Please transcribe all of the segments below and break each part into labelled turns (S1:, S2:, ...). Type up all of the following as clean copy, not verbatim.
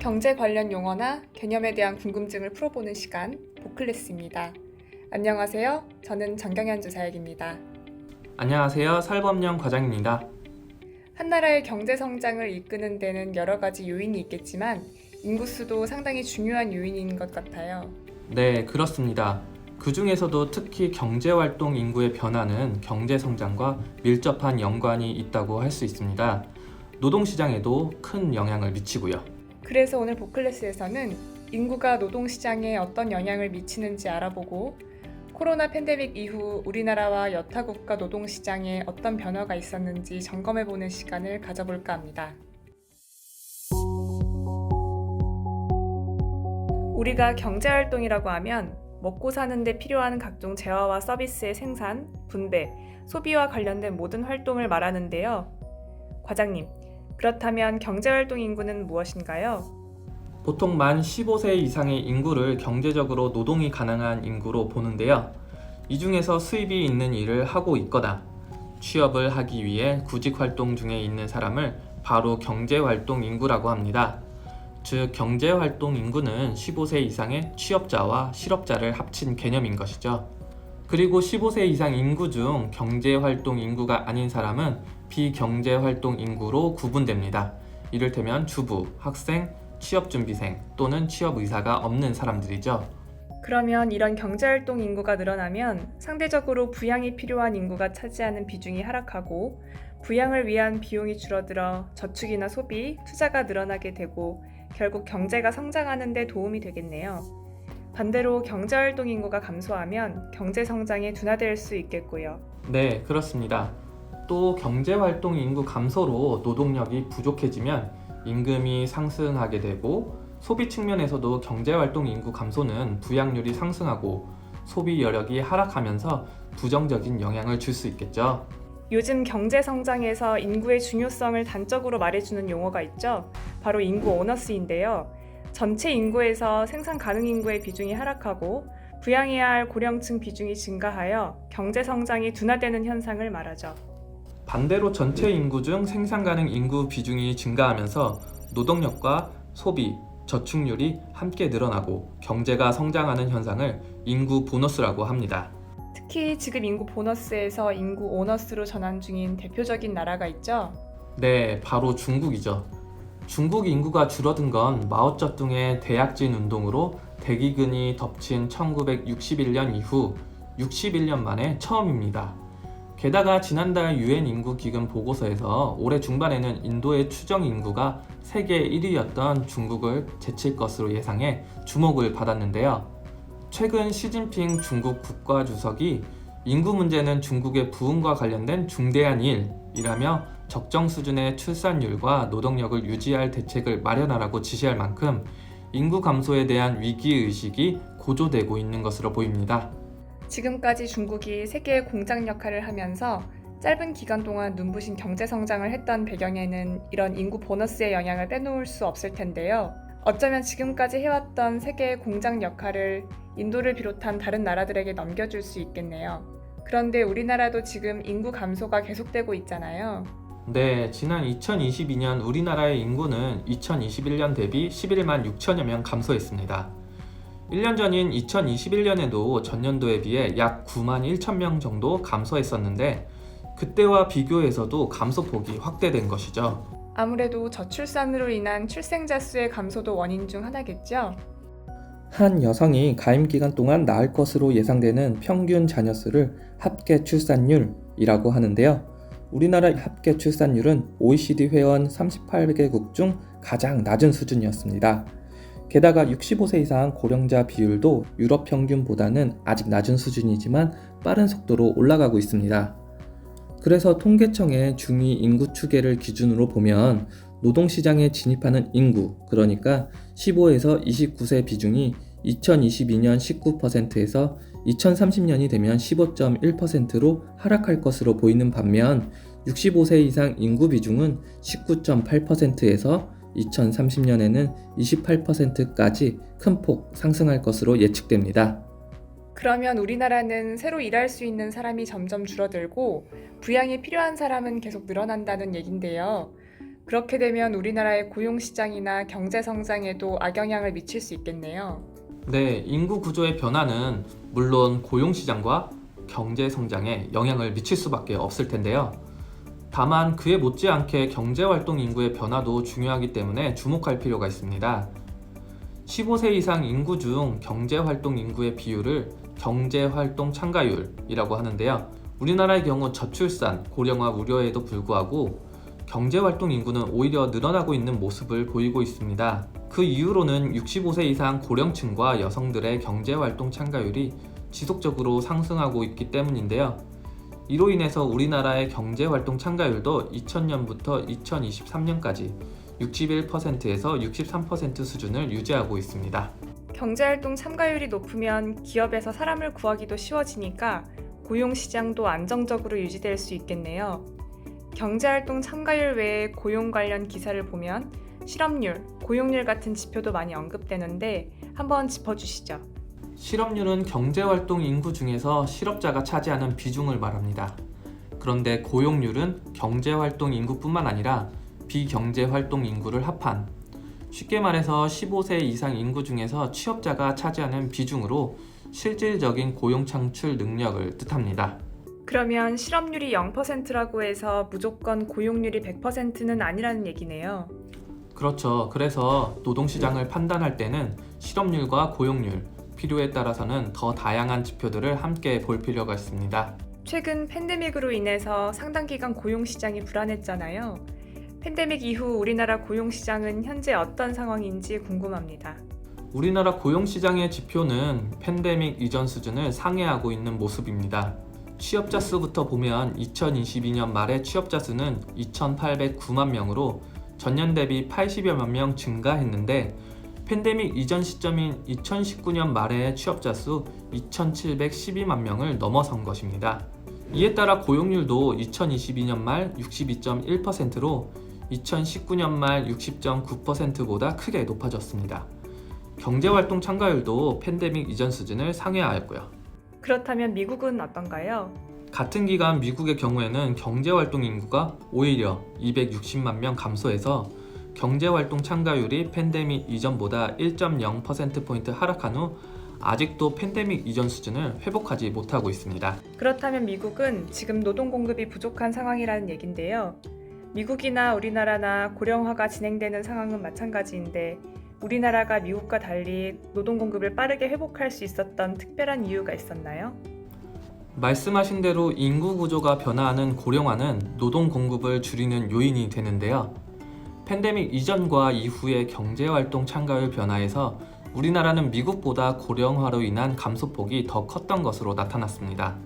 S1: 경제 관련 용어나 개념에 대한 궁금증을 풀어보는 시간, 보클래스입니다. 안녕하세요. 저는 정경현 주사역입니다.
S2: 안녕하세요. 설범영 과장입니다.
S1: 한 나라의 경제 성장을 이끄는 데는 여러 가지 요인이 있겠지만 인구수도 상당히 중요한 요인인 것 같아요.
S2: 네, 그렇습니다. 그 중에서도 특히 경제활동 인구의 변화는 경제 성장과 밀접한 연관이 있다고 할 수 있습니다. 노동시장에도 큰 영향을 미치고요.
S1: 그래서 오늘 보클래스에서는 인구가 노동시장에 어떤 영향을 미치는지 알아보고 코로나 팬데믹 이후 우리나라와 여타국가 노동시장에 어떤 변화가 있었는지 점검해보는 시간을 가져볼까 합니다. 우리가 경제활동이라고 하면 먹고 사는 데 필요한 각종 재화와 서비스의 생산, 분배, 소비와 관련된 모든 활동을 말하는데요. 과장님, 그렇다면 경제활동 인구는 무엇인가요?
S2: 보통 만 15세 이상의 인구를 경제적으로 노동이 가능한 인구로 보는데요. 이 중에서 수입이 있는 일을 하고 있거나 취업을 하기 위해 구직활동 중에 있는 사람을 바로 경제활동 인구라고 합니다. 즉, 경제활동 인구는 15세 이상의 취업자와 실업자를 합친 개념인 것이죠. 그리고 15세 이상 인구 중 경제활동 인구가 아닌 사람은 비경제활동 인구로 구분됩니다. 이를테면 주부, 학생, 취업준비생 또는 취업의사가 없는 사람들이죠.
S1: 그러면 이런 경제활동 인구가 늘어나면 상대적으로 부양이 필요한 인구가 차지하는 비중이 하락하고 부양을 위한 비용이 줄어들어 저축이나 소비, 투자가 늘어나게 되고 결국 경제가 성장하는 데 도움이 되겠네요. 반대로 경제활동 인구가 감소하면 경제 성장에 둔화될 수 있겠고요.
S2: 네, 그렇습니다. 또 경제활동 인구 감소로 노동력이 부족해지면 임금이 상승하게 되고 소비 측면에서도 경제활동 인구 감소는 부양률이 상승하고 소비 여력이 하락하면서 부정적인 영향을 줄 수 있겠죠.
S1: 요즘 경제 성장에서 인구의 중요성을 단적으로 말해주는 용어가 있죠. 바로 인구 오너스인데요. 전체 인구에서 생산 가능 인구의 비중이 하락하고 부양해야 할 고령층 비중이 증가하여 경제 성장이 둔화되는 현상을 말하죠.
S2: 반대로 전체 인구 중 생산 가능 인구 비중이 증가하면서 노동력과 소비, 저축률이 함께 늘어나고 경제가 성장하는 현상을 인구 보너스라고 합니다.
S1: 특히 지금 인구 보너스에서 인구 오너스로 전환 중인 대표적인 나라가 있죠.
S2: 네, 바로 중국이죠. 중국 인구가 줄어든 건 마오쩌둥의 대약진 운동으로 대기근이 덮친 1961년 이후 61년 만에 처음입니다. 게다가 지난달 유엔 인구기금 보고서에서 올해 중반에는 인도의 추정 인구가 세계 1위였던 중국을 제칠 것으로 예상해 주목을 받았는데요. 최근 시진핑 중국 국가주석이 인구 문제는 중국의 부흥과 관련된 중대한 일이라며 적정 수준의 출산율과 노동력을 유지할 대책을 마련하라고 지시할 만큼 인구 감소에 대한 위기의식이 고조되고 있는 것으로 보입니다.
S1: 지금까지 중국이 세계의 공장 역할을 하면서 짧은 기간 동안 눈부신 경제 성장을 했던 배경에는 이런 인구 보너스의 영향을 빼놓을 수 없을 텐데요. 어쩌면 지금까지 해왔던 세계의 공장 역할을 인도를 비롯한 다른 나라들에게 넘겨줄 수 있겠네요. 그런데 우리나라도 지금 인구 감소가 계속되고 있잖아요.
S2: 네, 지난 2022년 우리나라의 인구는 2021년 대비 11만 6천여 명 감소했습니다. 1년 전인 2021년에도 전년도에 비해 약 9만 1천 명 정도 감소했었는데 그때와 비교해서도 감소폭이 확대된 것이죠.
S1: 아무래도 저출산으로 인한 출생자 수의 감소도 원인 중 하나겠죠?
S3: 한 여성이 가임 기간 동안 낳을 것으로 예상되는 평균 자녀 수를 합계 출산율이라고 하는데요. 우리나라 합계 출산율은 OECD 회원 38개국 중 가장 낮은 수준이었습니다. 게다가 65세 이상 고령자 비율도 유럽 평균보다는 아직 낮은 수준이지만 빠른 속도로 올라가고 있습니다. 그래서 통계청의 중위 인구 추계를 기준으로 보면 노동시장에 진입하는 인구, 그러니까 15에서 29세 비중이 2022년 19%에서 2030년이 되면 15.1%로 하락할 것으로 보이는 반면 65세 이상 인구 비중은 19.8%에서 2030년에는 28%까지 큰 폭 상승할 것으로 예측됩니다.
S1: 그러면 우리나라는 새로 일할 수 있는 사람이 점점 줄어들고 부양이 필요한 사람은 계속 늘어난다는 얘긴데요. 그렇게 되면 우리나라의 고용시장이나 경제성장에도 악영향을 미칠 수 있겠네요.
S2: 네, 인구 구조의 변화는 물론 고용시장과 경제성장에 영향을 미칠 수밖에 없을 텐데요. 다만 그에 못지않게 경제활동 인구의 변화도 중요하기 때문에 주목할 필요가 있습니다. 15세 이상 인구 중 경제활동 인구의 비율을 경제활동 참가율이라고 하는데요. 우리나라의 경우 저출산, 고령화 우려에도 불구하고 경제활동 인구는 오히려 늘어나고 있는 모습을 보이고 있습니다. 그 이유로는 65세 이상 고령층과 여성들의 경제활동 참가율이 지속적으로 상승하고 있기 때문인데요. 이로 인해서 우리나라의 경제활동 참가율도 2000년부터 2023년까지 61%에서 63% 수준을 유지하고 있습니다.
S1: 경제활동 참가율이 높으면 기업에서 사람을 구하기도 쉬워지니까 고용시장도 안정적으로 유지될 수 있겠네요. 경제활동 참가율 외에 고용 관련 기사를 보면 실업률, 고용률 같은 지표도 많이 언급되는데 한번 짚어주시죠.
S2: 실업률은 경제활동 인구 중에서 실업자가 차지하는 비중을 말합니다. 그런데 고용률은 경제활동 인구뿐만 아니라 비경제활동 인구를 합한, 쉽게 말해서 15세 이상 인구 중에서 취업자가 차지하는 비중으로 실질적인 고용 창출 능력을 뜻합니다.
S1: 그러면 실업률이 0%라고 해서 무조건 고용률이 100%는 아니라는 얘기네요.
S2: 그렇죠. 그래서 노동시장을 판단할 때는 실업률과 고용률, 필요에 따라서는 더 다양한 지표들을 함께 볼 필요가 있습니다.
S1: 최근 팬데믹으로 인해서 상당 기간 고용시장이 불안했잖아요. 팬데믹 이후 우리나라 고용시장은 현재 어떤 상황인지 궁금합니다.
S2: 우리나라 고용시장의 지표는 팬데믹 이전 수준을 상회하고 있는 모습입니다. 취업자 수부터 보면 2022년 말에 취업자 수는 2,809만 명으로 전년 대비 80여만 명 증가했는데 팬데믹 이전 시점인 2019년 말에 취업자 수 2,712만 명을 넘어선 것입니다. 이에 따라 고용률도 2022년 말 62.1%로 2019년 말 60.9%보다 크게 높아졌습니다. 경제활동 참가율도 팬데믹 이전 수준을 상회하였고요.
S1: 그렇다면 미국은 어떤가요?
S2: 같은 기간 미국의 경우에는 경제활동 인구가 오히려 260만 명 감소해서 경제활동 참가율이 팬데믹 이전보다 1.0%포인트 하락한 후 아직도 팬데믹 이전 수준을 회복하지 못하고 있습니다.
S1: 그렇다면 미국은 지금 노동 공급이 부족한 상황이라는 얘긴데요. 미국이나 우리나라나 고령화가 진행되는 상황은 마찬가지인데 우리나라가 미국과 달리 노동 공급을 빠르게 회복할 수 있었던 특별한 이유가 있었나요?
S2: 말씀하신 대로 인구 구조가 변화하는 고령화는 노동 공급을 줄이는 요인이 되는데요. 팬데믹 이전과 이후의 경제활동 참가율 변화에서 우리나라는 미국보다 고령화로 인한 감소폭이 더 컸던 것으로 나타났습니다.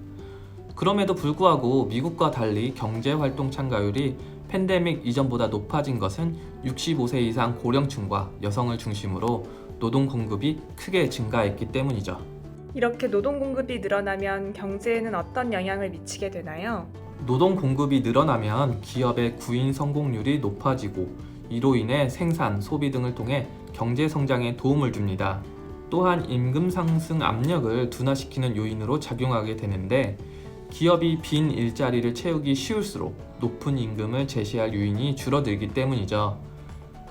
S2: 그럼에도 불구하고 미국과 달리 경제활동 참가율이 팬데믹 이전보다 높아진 것은 65세 이상 고령층과 여성을 중심으로 노동 공급이 크게 증가했기 때문이죠.
S1: 이렇게 노동 공급이 늘어나면 경제에는 어떤 영향을 미치게 되나요?
S2: 노동 공급이 늘어나면 기업의 구인 성공률이 높아지고 이로 인해 생산, 소비 등을 통해 경제 성장에 도움을 줍니다. 또한 임금 상승 압력을 둔화시키는 요인으로 작용하게 되는데 기업이 빈 일자리를 채우기 쉬울수록 높은 임금을 제시할 요인이 줄어들기 때문이죠.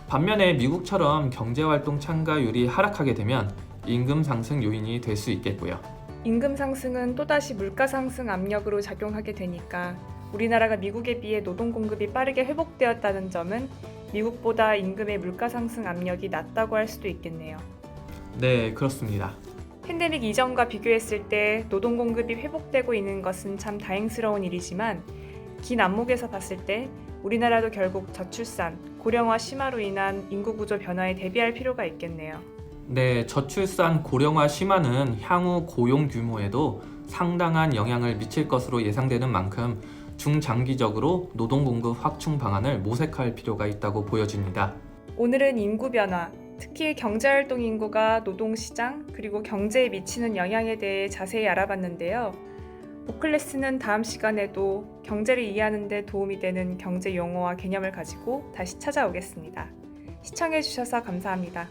S2: 반면에 미국처럼 경제활동 참가율이 하락하게 되면 임금 상승 요인이 될 수 있겠고요.
S1: 임금 상승은 또다시 물가 상승 압력으로 작용하게 되니까 우리나라가 미국에 비해 노동 공급이 빠르게 회복되었다는 점은 미국보다 임금의 물가 상승 압력이 낮다고 할 수도 있겠네요.
S2: 네, 그렇습니다.
S1: 팬데믹 이전과 비교했을 때 노동 공급이 회복되고 있는 것은 참 다행스러운 일이지만 긴 안목에서 봤을 때 우리나라도 결국 저출산, 고령화 심화로 인한 인구 구조 변화에 대비할 필요가 있겠네요.
S2: 네, 저출산 고령화 심화는 향후 고용 규모에도 상당한 영향을 미칠 것으로 예상되는 만큼 중장기적으로 노동 공급 확충 방안을 모색할 필요가 있다고 보여집니다.
S1: 오늘은 인구 변화, 특히 경제활동 인구가 노동시장 그리고 경제에 미치는 영향에 대해 자세히 알아봤는데요. 보클래스는 다음 시간에도 경제를 이해하는 데 도움이 되는 경제 용어와 개념을 가지고 다시 찾아오겠습니다. 시청해주셔서 감사합니다.